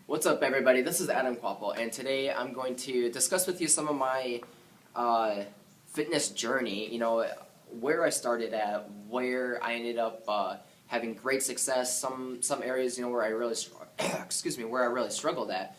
What's up, everybody? This is Adam Quapple, and today I'm going to discuss with you some of my fitness journey. Where I started at, where I ended up having great success. Some areas, where I really excuse me, where I really struggled at.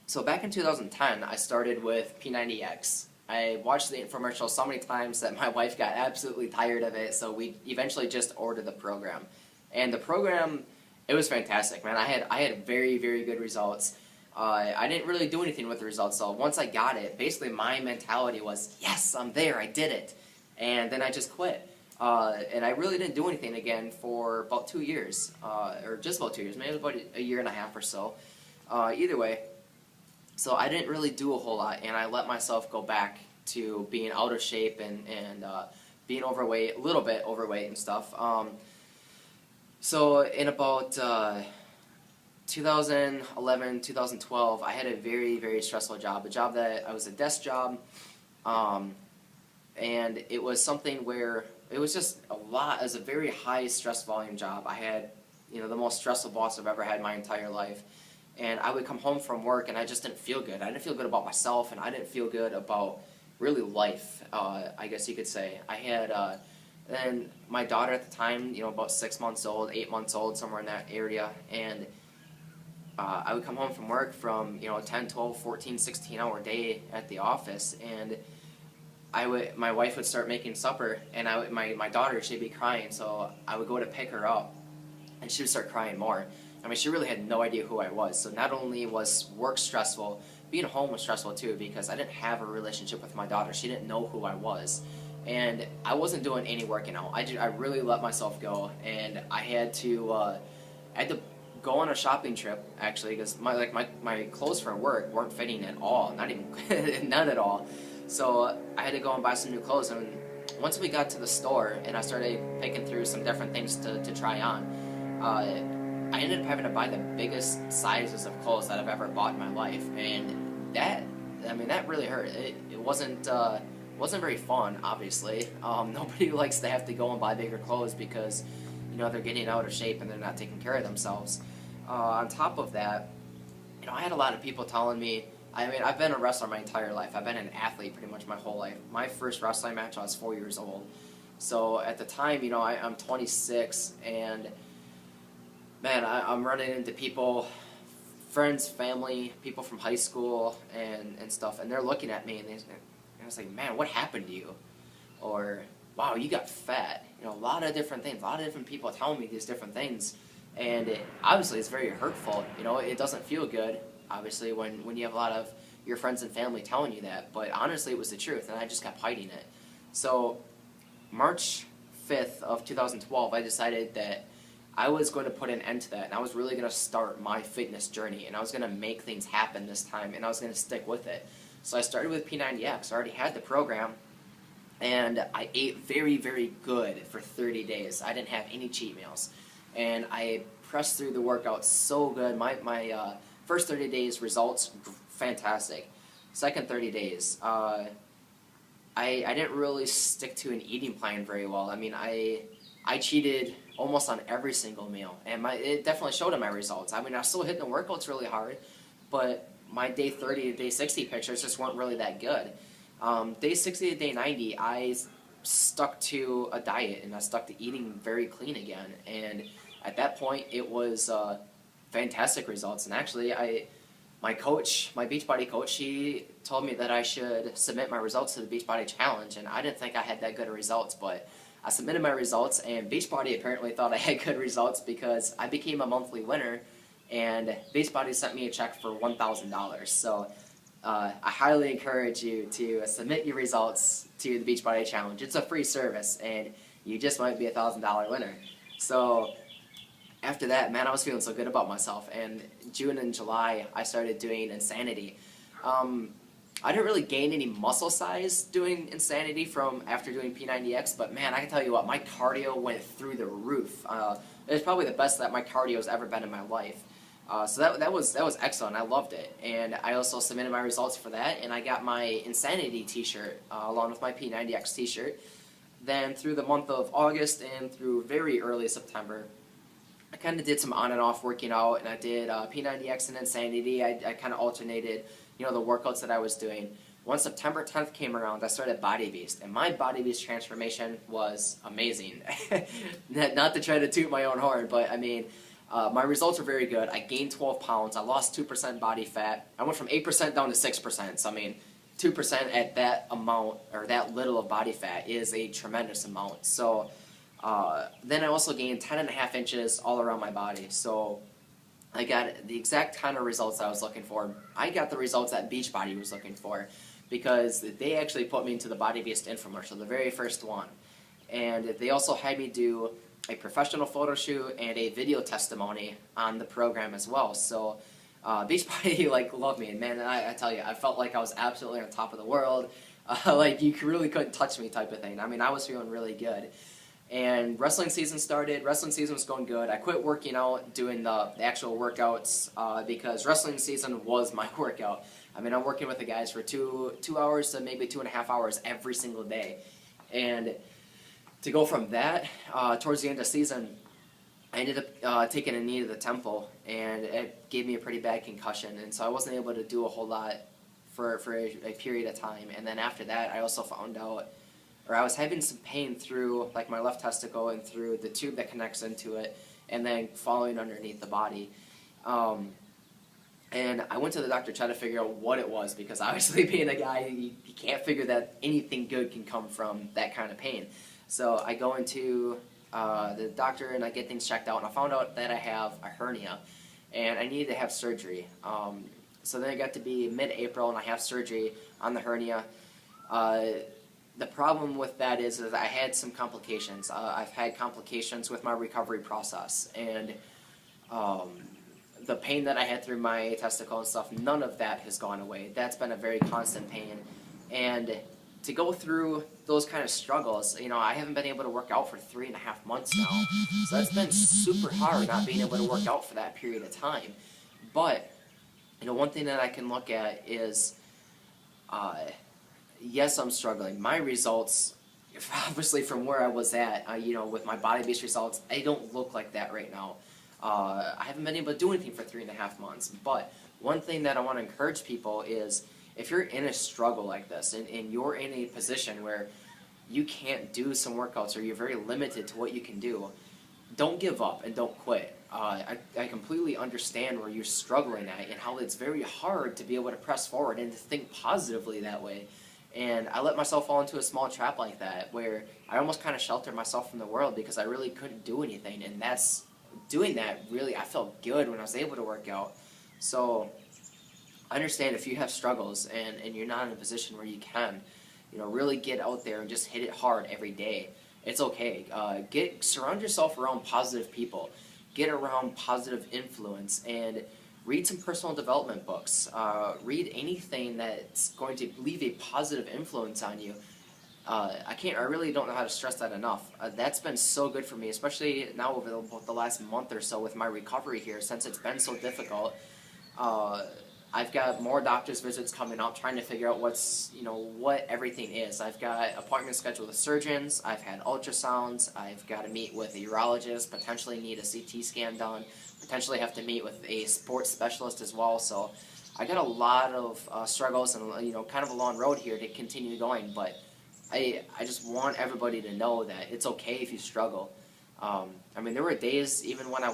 So back in 2010, I started with P90X. I watched the infomercial so many times that my wife got absolutely tired of it, so we eventually just ordered the program. And the program, it was fantastic, man. I had very, very good results. I didn't really do anything with the results, so once I got it, basically my mentality was, yes, I'm there, I did it. And then I just quit. And I really didn't do anything again for about 2 years, or just about 2 years, maybe about a year and a half or so. Either way, so I didn't really do a whole lot, and I let myself go back to being out of shape and being overweight, a little bit overweight and stuff. So in about 2011, 2012, I had a very, very stressful job, a job that I was a desk job, and it was something where it was just a lot. It was a very high stress volume job. I had, the most stressful boss I've ever had in my entire life. And I would come home from work and I just didn't feel good. I didn't feel good about myself, and I didn't feel good about really life, I guess you could say. I had, and my daughter at the time, about 6 months old, 8 months old, somewhere in that area, and I would come home from work from, 10, 12, 14, 16-hour day at the office, and my wife would start making supper, and my daughter, she'd be crying, so I would go to pick her up, and she would start crying more. I mean, she really had no idea who I was. So not only was work stressful, being home was stressful too, because I didn't have a relationship with my daughter. She didn't know who I was. And I wasn't doing any working out. I really let myself go, and I had to go on a shopping trip, actually, because my clothes for work weren't fitting at all, not even, none at all. So I had to go and buy some new clothes, and once we got to the store and I started picking through some different things to try on, I ended up having to buy the biggest sizes of clothes that I've ever bought in my life, and that really hurt. It wasn't very fun, obviously. Nobody likes to have to go and buy bigger clothes because, they're getting out of shape and they're not taking care of themselves. On top of that, I had a lot of people telling me, I've been a wrestler my entire life. I've been an athlete pretty much my whole life. My first wrestling match, I was 4 years old. So at the time, I'm 26, and man, I'm running into people, friends, family, people from high school and stuff, and they're looking at me, and I was like, man, what happened to you? Or, wow, you got fat. A lot of different things, a lot of different people telling me these different things, and obviously it's very hurtful. It doesn't feel good, obviously, when you have a lot of your friends and family telling you that, but honestly it was the truth, and I just kept hiding it. So March 5th of 2012, I decided that I was going to put an end to that, and I was really going to start my fitness journey, and I was going to make things happen this time, and I was going to stick with it. So I started with P90X. I already had the program, and I ate very, very good for 30 days. I didn't have any cheat meals, and I pressed through the workout so good. My first 30 days results, fantastic. Second 30 days, I didn't really stick to an eating plan very well. I cheated almost on every single meal, and it definitely showed in my results. I was still hitting the workouts really hard, but my day 30 to day 60 pictures just weren't really that good. Day 60 to day 90, I stuck to a diet, and I stuck to eating very clean again, and at that point, it was fantastic results. And actually, my coach, my Beachbody coach, she told me that I should submit my results to the Beachbody Challenge, and I didn't think I had that good of results, but I submitted my results, and Beachbody apparently thought I had good results because I became a monthly winner, and Beachbody sent me a check for $1,000. So I highly encourage you to submit your results to the Beachbody Challenge. It's a free service, and you just might be a $1,000 winner. So after that, man, I was feeling so good about myself, and June and July, I started doing Insanity. I didn't really gain any muscle size doing Insanity from after doing P90X, but man, I can tell you what, my cardio went through the roof. It was probably the best that my cardio has ever been in my life. So that was excellent. I loved it, and I also submitted my results for that, and I got my Insanity T-shirt along with my P90X T-shirt. Then through the month of August and through very early September, I kind of did some on and off working out, and I did P90X and Insanity. I kind of alternated, the workouts that I was doing. Once September 10th came around, I started Body Beast, and my Body Beast transformation was amazing. Not to try to toot my own horn, but I mean, my results were very good. I gained 12 pounds. I lost 2% body fat. I went from 8% down to 6%. So I mean, 2% at that amount, or that little of body fat, is a tremendous amount. So then I also gained 10.5 inches all around my body. So I got the exact kind of results I was looking for. I got the results that Beachbody was looking for, because they actually put me into the Body Beast infomercial, the very first one. And they also had me do a professional photo shoot and a video testimony on the program as well. So Beachbody loved me, and man, I tell you, I felt like I was absolutely on top of the world. Like you really couldn't touch me type of thing. I mean, I was feeling really good. And wrestling season started. Wrestling season was going good. I quit working out, doing the actual workouts, because wrestling season was my workout. I mean, I'm working with the guys for 2 hours to maybe 2.5 hours every single day. And to go from that, towards the end of the season, I ended up taking a knee to the temple, and it gave me a pretty bad concussion. And so I wasn't able to do a whole lot for a period of time. And then after that, I also found out, or I was having some pain through like my left testicle and through the tube that connects into it, and then falling underneath the body. And I went to the doctor to try to figure out what it was, because obviously being a guy, you can't figure that anything good can come from that kind of pain. So I go into the doctor and I get things checked out, and I found out that I have a hernia and I needed to have surgery. So then it got to be mid-April and I have surgery on the hernia. The problem with that is I had some complications. I've had complications with my recovery process, and the pain that I had through my testicle and stuff, none of that has gone away. That's been a very constant pain. And to go through those kind of struggles, I haven't been able to work out for 3.5 months now. So that's been super hard, not being able to work out for that period of time. But, one thing that I can look at is, yes, I'm struggling. My results, obviously from where I was at, with my Body Beast results, I don't look like that right now. I haven't been able to do anything for 3.5 months. But one thing that I want to encourage people is, if you're in a struggle like this, and you're in a position where you can't do some workouts, or you're very limited to what you can do, don't give up and don't quit. I completely understand where you're struggling at, and how it's very hard to be able to press forward and to think positively that way. And I let myself fall into a small trap like that, where I almost kind of sheltered myself from the world because I really couldn't do anything. And doing that, really, I felt good when I was able to work out. So I understand if you have struggles and you're not in a position where you can, really get out there and just hit it hard every day. It's okay. Surround yourself around positive people. Get around positive influence, and read some personal development books. Read anything that's going to leave a positive influence on you. I really don't know how to stress that enough. That's been so good for me, especially now over the last month or so with my recovery here, since it's been so difficult. I've got more doctor's visits coming up, trying to figure out what everything is. I've got appointments scheduled with surgeons. I've had ultrasounds. I've got to meet with a urologist, potentially need a CT scan done, potentially have to meet with a sports specialist as well. So I got a lot of struggles, and kind of a long road here to continue going. But I just want everybody to know that it's okay if you struggle. I mean, there were days, even when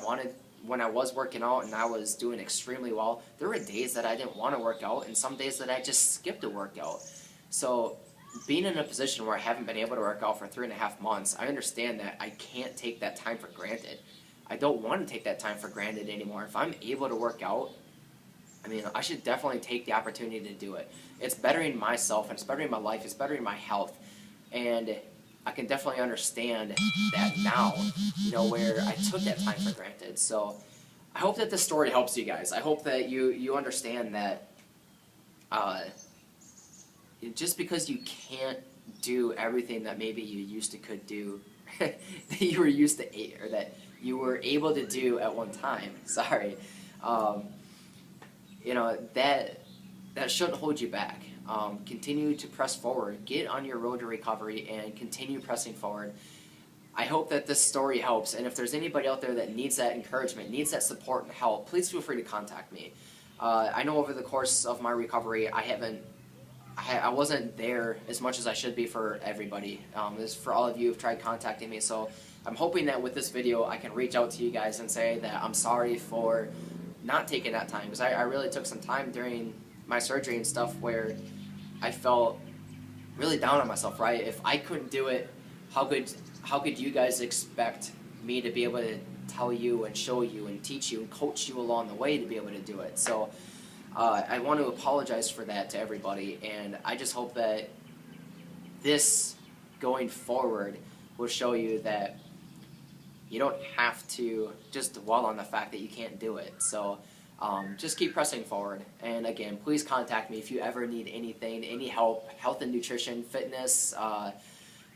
I was working out and I was doing extremely well, there were days that I didn't want to work out, and some days that I just skipped a workout. So being in a position where I haven't been able to work out for 3.5 months, I understand that I can't take that time for granted. I don't want to take that time for granted anymore. If I'm able to work out, I mean, I should definitely take the opportunity to do it. It's bettering myself, and it's bettering my life, it's bettering my health. And I can definitely understand that now, where I took that time for granted. So I hope that this story helps you guys. I hope that you understand that just because you can't do everything that maybe you used to could do, that you were used to, or that you were able to do at one time, sorry, that shouldn't hold you back. Continue to press forward. Get on your road to recovery and continue pressing forward. I hope that this story helps, and if there's anybody out there that needs that encouragement, needs that support and help, please feel free to contact me. I know over the course of my recovery, I wasn't there as much as I should be for everybody. This for all of you who've tried contacting me. So I'm hoping that with this video, I can reach out to you guys and say that I'm sorry for not taking that time, because I really took some time during my surgery and stuff where I felt really down on myself. Right? If I couldn't do it, how could you guys expect me to be able to tell you and show you and teach you and coach you along the way to be able to do it? So I want to apologize for that to everybody, and I just hope that this going forward will show you that you don't have to just dwell on the fact that you can't do it. So just keep pressing forward. And again, please contact me if you ever need anything, any help, health and nutrition, fitness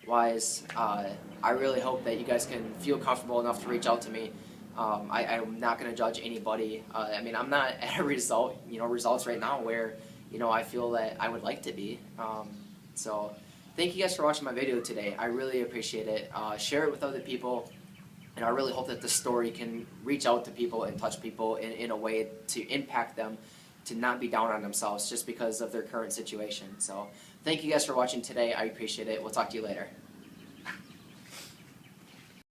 wise. I really hope that you guys can feel comfortable enough to reach out to me. I'm not going to judge anybody. I mean, I'm not at a results right now where, I feel that I would like to be. So thank you guys for watching my video today. I really appreciate it. Share it with other people, and I really hope that the story can reach out to people and touch people in a way to impact them to not be down on themselves just because of their current situation. So thank you guys for watching today. I appreciate it. We'll talk to you later.